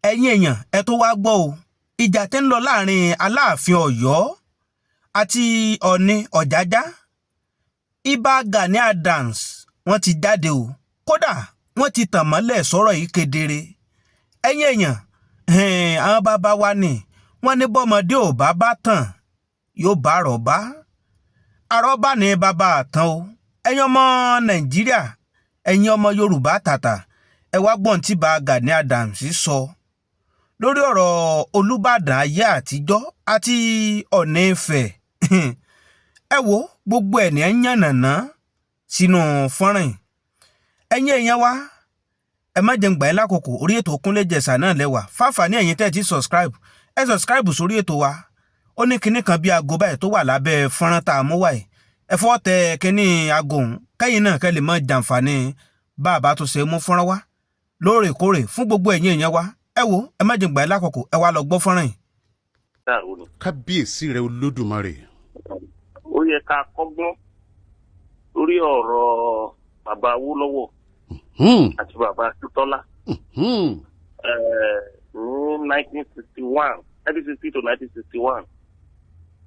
ẹ̀yin èèyàn ẹ tó wá gbọ́ o ìjà tí ń lọ láàrin Aláàfin Ọ̀yọ́ àti Ọọ̀ni Ọ̀jájá Ìbà Gani Adams wọ́n ti jáde o kódà wọ́n ti tàn mọ́lẹ̀ sọ̀rọ̀ yìí kedere ẹ̀yin èèyàn àwọn bàbá wa ni wọ́n ní bọ́mọdé ò bá tàn yóò bá àrọ́bá àrọ́bá ní bàbá àtàn o ẹ̀yin ọmọ Nàìjíríà ẹ̀yin ọmọ Yorùbá tàtà ẹ wá gbọ́n tí Ìbà Gani Adams sọ lórí ọ̀rọ̀ Olúbàdàn ayé àtijọ́ àti Ọọ̀ni Ifẹ̀ ẹ wo gbogbo ẹ̀ ní ẹ̀ ń yànnàná sínú fọ́nrán ẹ̀yin èèyàn wa ẹ má jẹ́ ń gbà yín lákòókò orí ètò Kúnlé Ìjẹ̀ṣà náà lẹ́wà fáfàní ẹ̀yin tẹ́ ẹ ti subscribe ẹ subscribe sórí ètò wa ó ní kinní kan bí aago báyìí tó wà lábẹ́ fọ́nrán tá a mú wáyé ẹ fọ́ tẹ kinní aago ọ̀hún kẹ́yìn náà kẹ́ lè mọ jàǹfààní bá a bá tó ṣe mú fọ́nrán wá lóòrèkóòrè fún gbogbo ẹ̀yin èèyàn wa ẹ wo ẹ má jẹ́ ń gbà yín lákòókò ẹ wá lọ gbọ́ fọ́nrán yìí. Kábíyèsí rẹ Olódùmarè. Ó yẹ ká kọ́gbọ́n lórí ọ̀rọ̀ bàbá Awólọ́wọ̀ àti bàbá Akíntọ́lá ní 1961 to 1961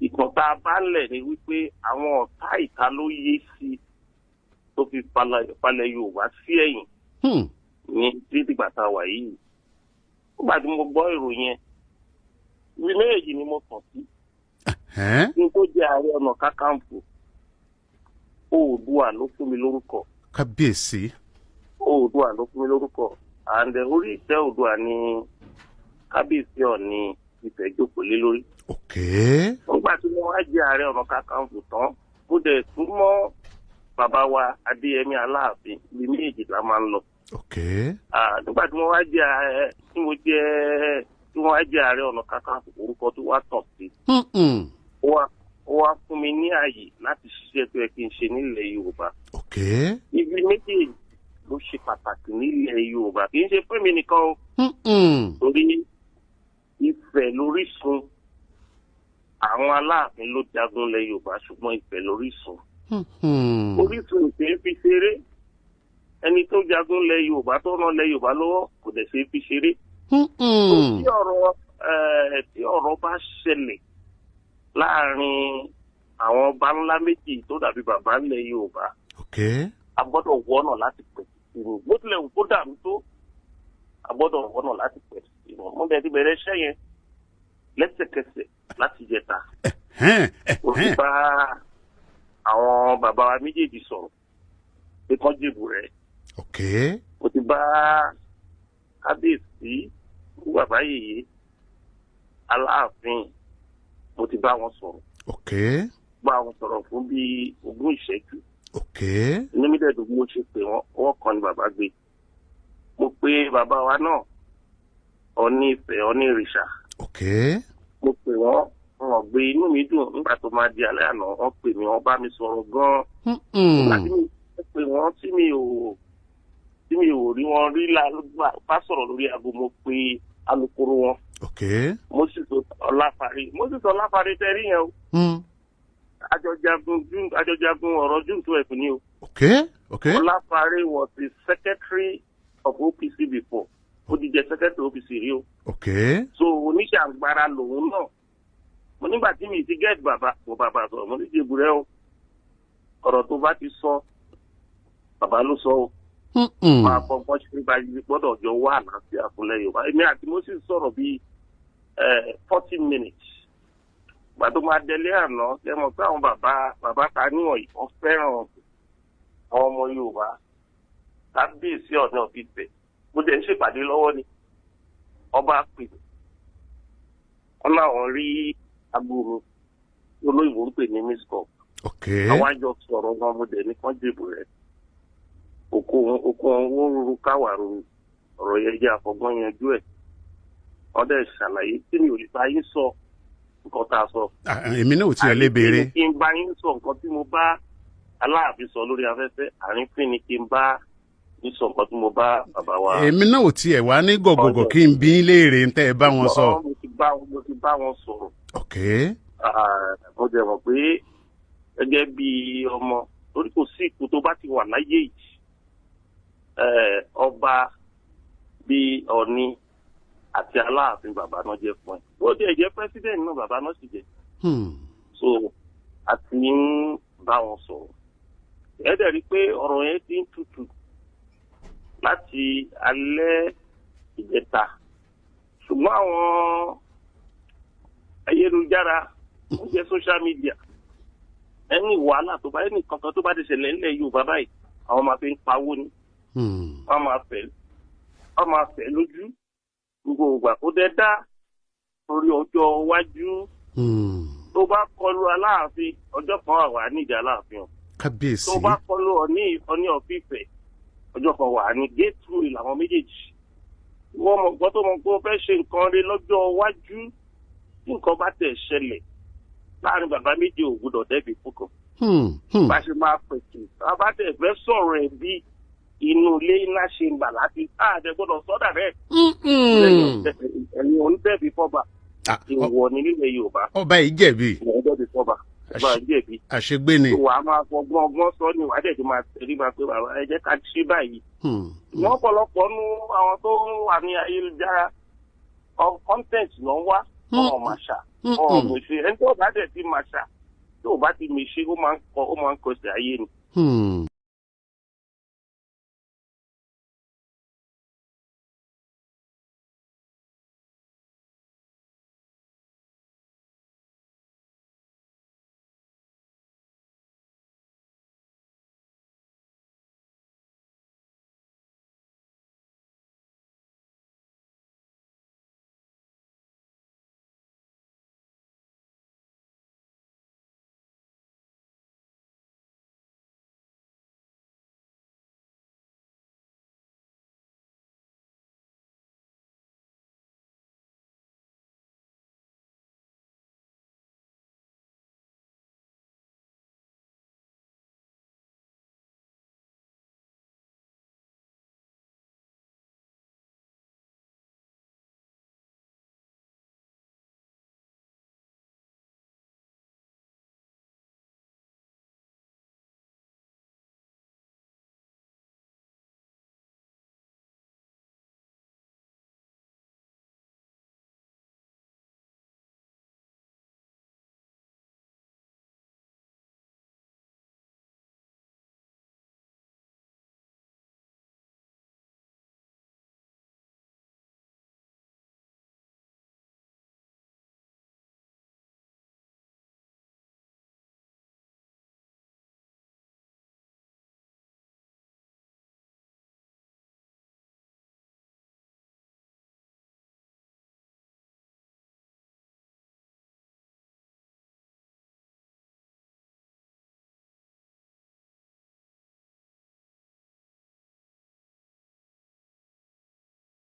ìtàn tá a bá lẹ̀ ni wípé àwọn ọ̀tá ìta ló yé sí tó fi palẹ̀ Yorùbá sí ẹ̀yìn ní dídìgbà tá a wà yìí. Nígbà tí mo gbọ́ ìròyìn yẹn ìwé méjèèjì ni mo kàn sí. Ní tó jẹ́ Ààrẹ Ọ̀nà Kakanfò Oòduà ló fún mi lórúkọ. Kábíyèsí. Oòduà ló fún mi lórúkọ and orí ìtẹ́ Oòduà ni kábíyèsí Ọọ̀ni Ifẹ̀ jókòó lé lórí. Nígbà tí mo wá jẹ́ Ààrẹ Ọ̀nà Kakanfò tán mo dẹ̀ tún mọ́ bàbá wa Adéyẹmí Aláàfin ibi méjì la máa ń lọ. Nígbà tí mo wá jẹ́ Ààrẹ Ọ̀nà Kakanfò orúkọ tó wá tàn sí. Ó wá fún mi ní ààyè láti ṣiṣẹ́ tó yẹ kí n ṣe nílẹ̀ Yorùbá. Ibi méjèèjì ló ṣe pàtàkì nílẹ̀ Yorùbá kì í ṣe fún mi nìkan o. Torí Ifẹ̀ lórísun àwọn Aláàfin ló jagun lẹ̀ Yorùbá ṣùgbọ́n Ifẹ̀ lórísun. Orísun ìfẹ́ fi ṣeré ẹni tó jagun lẹ̀ Yorùbá tó ràn lẹ̀ Yorùbá lọ́wọ́ kò dẹ̀ ṣe fi ṣeré. Tí ọ̀rọ̀ bá ṣẹlẹ̀ láàrin àwọn ọba ńlá méjì tó dàbí bàbá ńlẹ̀ Yorùbá a gbọ́dọ̀ wọ́nà láti pẹ̀tù sí wọn bó tilẹ̀ wù kó dàrú tó a gbọ́dọ̀ wọ́nà láti pẹ̀tù sí wọn. Mo bẹ̀ ti bẹ̀rẹ̀ iṣẹ́ yẹn lẹ́sẹ̀kẹsẹ̀ láti jẹta. Mo ti bá àwọn bàbá wa méjèèjì sọ̀rọ̀ pé kán jèbù rẹ̀. Mo ti bá kábíyèsí bàbá Yèyé Aláàfin mo ti bá wọn sọ̀rọ̀. Bá wọn sọ̀rọ̀ fún bíi 20 ìṣẹ́jú. Inú mi dẹ̀dùn mo ṣe pé wọ́n kàn ní bàbá gbé. Mo pe bàbá wa náà Ọọ̀ni Ifẹ̀ Ọọ̀ni Ìrìṣà. Mo pè wọ́n gbé inú mi dùn nígbà tó máa di alẹ́ àná wọ́n pè mí wọ́n bá mi sọ̀rọ̀ gan-an. Nígbà tí mi pè wọ́n tí mi ò rí wọn rí bá sọ̀rọ̀ lórí aago mo pe alukoro wọn. Moses Ọláfárè tẹ́rí yẹn o. Àjọjagun ọ̀rọ̀ June 12 ni o. Ọláfárè was the secretary of OPC before. Ó ti jẹ́ secretary OPC rí o. So oníṣàgbára lòun náà. Mo nígbà tí mi ti gẹ́ẹ̀dì bàbá sọ̀rọ̀ mo ní jèbù rẹ o. Ọ̀rọ̀ tó bá ti sọ bàbá ló sọ o. Máa fọgbọ́n ṣe nípa ibi gbọ́dọ̀ jọ wà àlàáfíà fúnlẹ̀ Yorùbá. Èmi àti Moses sọ̀rọ̀ bíi 40 minutes. Gbàdó máa délé àná lẹ́mọ̀ pé àwọn bàbá ta níwọ̀nyí wọ́n fẹ́ràn àwọn ọmọ Yorùbá. Kábíyèsí Ọọ̀ni of Ifẹ̀. Mo dẹ̀ ń ṣèpàdé lọ́wọ́ ni. Ọba pè mí. Wọ́n láwọn rí agbóhùn olóyìnbó ń pè ní Miss Cup. Àwọn àjọ sọ̀rọ̀ wọn mo dẹ̀ ní kán jèbù rẹ̀. Oko wọn rúru káwàrú ọ̀rọ̀ yẹn jẹ́ àfọgbọ́n yanjú ẹ̀. Wọ́n dẹ̀ ṣàlàyé tí mi ò lè bá yín sọ nǹkan tá a sọ. Èmi náà ò tiẹ̀ lè béèrè. Kí n bá yín sọ nǹkan tí mo bá Aláàfin sọ lórí afẹ́fẹ́ àrífín ni kí n bá yín sọ nǹkan tí mo bá bàbá wa. Èmi náà ò tiẹ̀ wá ní gọ̀gọ̀gọ̀ kí n bí léèrè ń tẹ́ ẹ bá wọn sọ. Mo ti bá wọn sọ̀rọ̀. Mo dẹ̀ mọ̀ pé gẹ́gẹ́ bí ọmọ torí kò sí ipò tó bá ti wà láyé yìí ọba bíi Ọọ̀ni àti Aláàfin bàbá náà jẹ́ fún ẹ. Bó dé jẹ́ president náà bàbá náà sì jẹ́. So àti ń bá wọn sọ̀rọ̀. Ẹ dẹ̀ rí pé ọ̀rọ̀ yẹn ti ń tutù láti alẹ́ ìjẹta. Ṣùgbọ́n àwọn ayélujára ó jẹ́ social media. Ẹni wàhálà tó bá ẹni kankan tó bá ti ṣẹlẹ̀ nílẹ̀ Yorùbá báyìí àwọn máa fi ń pawó ni. Wọ́n máa fẹ́ lójú gbogbo ìgbà kó dẹ́ dá torí ọjọ́ iwájú. Tó bá kọlu Aláàfin ọjọ́ kan wà nídìí Aláàfin o. Kábíyèsí. Tó bá kọlu Ọọ̀ni of Ifẹ̀ ọjọ́ kan wà ní gateway làwọn méjèèjì. Wọ́n mọ̀ gbọ́ tó mọ̀ pé ó fẹ́ ṣe nǹkan rẹ̀ lọ́jọ́ iwájú tí nǹkan bá tẹ̀ ṣẹlẹ̀ láàrin bàbá méjì ò gbọdọ̀ dẹ́bi fúnkàn. Bá ṣe máa pèsè bàbá tẹ̀ fẹ́ sọ̀rọ̀ ẹ̀ bí inú ilé iná ṣe ń bà láti àdẹ gbọdọ̀ sọ́dà rẹ̀. Ẹ̀yin onídẹ̀bi fọ́ba ìwọ ní nílẹ̀ Yorùbá. Ọba yìí jẹ̀bi. Ìwọ dẹ́bi fọ́ba. Ọba yìí jẹ̀bi. Àṣegbé ni. Wà á máa fọgbọ́n ọgbọ́n sọ ní ìwádìí tó máa tẹ̀lé máa pé bàbá ẹ jẹ́ ká ṣe báyìí. Wọ́n pọ̀lọpọ̀ nú àwọn tó wà ní ayélujára content ló ń wá ọ̀hún màṣà ọ̀hún mèṣe ẹni tó bá dẹ̀ ti màṣà tó bá ti mèṣe ó máa ń kọ sí ayé ni.